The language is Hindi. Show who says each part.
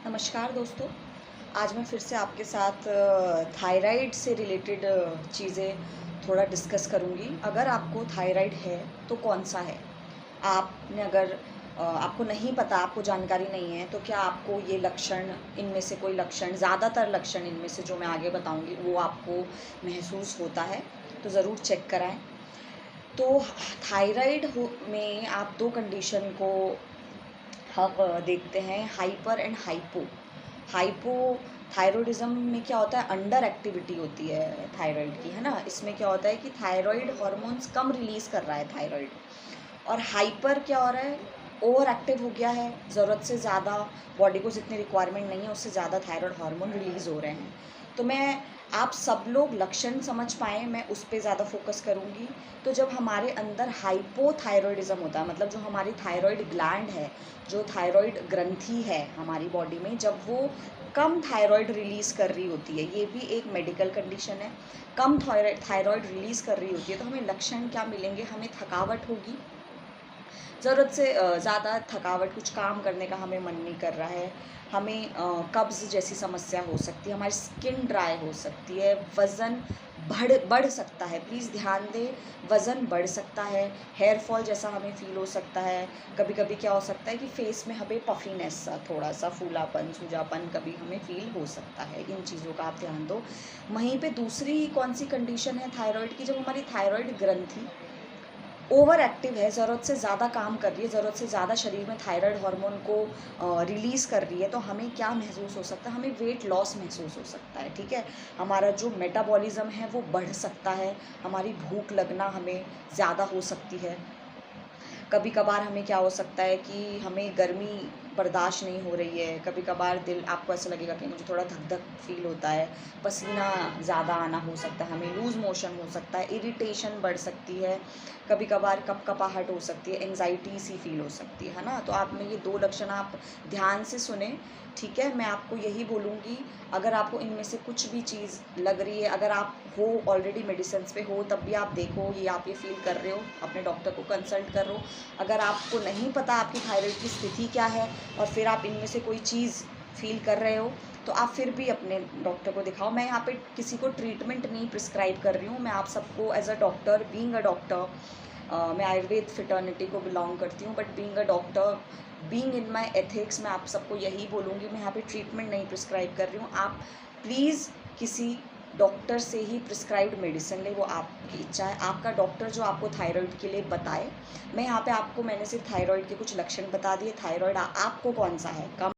Speaker 1: नमस्कार दोस्तों। आज मैं फिर से आपके साथ थायराइड से रिलेटेड चीज़ें थोड़ा डिस्कस करूँगी। अगर आपको थायराइड है तो कौन सा है? आपने अगर आपको नहीं पता, आपको जानकारी नहीं है, तो क्या आपको ये लक्षण, इनमें से कोई लक्षण, ज़्यादातर लक्षण इनमें से जो मैं आगे बताऊँगी वो आपको महसूस होता है, तो ज़रूर चेक कराएँ। तो थायराइड हो में आप 2 कंडीशन को हम देखते हैं, hyper and hypo. Hypo thyroidism में क्या होता है, अंडर एक्टिविटी होती है थायराइड की, है ना। इसमें क्या होता है कि थायराइड हार्मोन्स कम रिलीज़ कर रहा है थायराइड। और हाइपर क्या हो रहा है, ओवर एक्टिव हो गया है, ज़रूरत से ज़्यादा, बॉडी को जितनी रिक्वायरमेंट नहीं है उससे ज़्यादा थायराइड हार्मोन रिलीज़ हो रहे हैं। तो मैं आप सब लोग लक्षण समझ पाएँ, मैं उस पे ज़्यादा फोकस करूँगी। तो जब हमारे अंदर हाइपोथायरॉयडिज़्म होता है, मतलब जो हमारी थायराइड ग्लैंड है, जो थायराइड ग्रंथि है हमारी बॉडी में, जब वो कम थायराइड रिलीज़ कर रही होती है, ये भी एक मेडिकल कंडीशन है, कम थायराइड रिलीज़ कर रही होती है, तो हमें लक्षण क्या मिलेंगे? हमें थकावट होगी, ज़रूरत से ज़्यादा थकावट, कुछ काम करने का हमें मन नहीं कर रहा है, हमें कब्ज़ जैसी समस्या हो सकती है, हमारी स्किन ड्राई हो सकती है, वज़न बढ़ सकता है, प्लीज़ ध्यान दें, वज़न बढ़ सकता है, हेयर फॉल जैसा हमें फ़ील हो सकता है। कभी कभी क्या हो सकता है कि फेस में हमें पफीनेस सा, थोड़ा सा फूलापन, सूजापन कभी हमें फ़ील हो सकता है। इन चीज़ों का आप ध्यान दो। वहीं पे दूसरी कौन सी कंडीशन है थायराइड की, जब हमारी थायराइड ग्रंथि ओवर एक्टिव है, ज़रूरत से ज़्यादा काम कर रही है, ज़रूरत से ज़्यादा शरीर में थायराइड हार्मोन को रिलीज़ कर रही है, तो हमें क्या महसूस हो सकता है? हमें वेट लॉस महसूस हो सकता है, ठीक है। हमारा जो मेटाबॉलिज्म है वो बढ़ सकता है, हमारी भूख लगना हमें ज़्यादा हो सकती है। कभी कभार हमें क्या हो सकता है कि हमें गर्मी बर्दाश्त नहीं हो रही है, कभी कभार दिल, आपको ऐसा लगेगा कि मुझे थोड़ा धक धक फील होता है, पसीना ज़्यादा आना हो सकता है, हमें लूज़ मोशन हो सकता है, इरिटेशन बढ़ सकती है, कभी कभार कपकपाहट हो सकती है, एंग्जाइटी सी फील हो सकती है ना। तो आप में ये 2 लक्षण आप ध्यान से सुने, ठीक है। मैं आपको यही बोलूँगी, अगर आपको इनमें से कुछ भी चीज़ लग रही है, अगर आप हो ऑलरेडी मेडिसिन्स पे हो, तब भी आप देखो ये आप ये फ़ील कर रहे हो, अपने डॉक्टर को कंसल्ट करो। अगर आपको नहीं पता आपकी थायराइड की स्थिति क्या है और फिर आप इनमें से कोई चीज़ फ़ील कर रहे हो, तो आप फिर भी अपने डॉक्टर को दिखाओ। मैं यहाँ पे किसी को ट्रीटमेंट नहीं प्रिस्क्राइब कर रही हूँ, मैं आप सबको as a doctor, being a doctor, मैं आयुर्वेद फ्रेटर्निटी को बिलोंग करती हूँ, but being a doctor, being in my ethics, मैं आप सबको यही बोलूँगी, मैं यहाँ पे ट्रीटमेंट नहीं प्रिस्क्राइब कर रही हूँ। आप प्लीज़ किसी डॉक्टर से ही प्रिस्क्राइब्ड मेडिसिन लें, वो आपकी इच्छा है, आपका डॉक्टर जो आपको थायराइड के लिए बताए। मैं यहाँ पे आपको, मैंने सिर्फ थायराइड के कुछ लक्षण बता दिए, थायराइड आपको कौन सा है, कम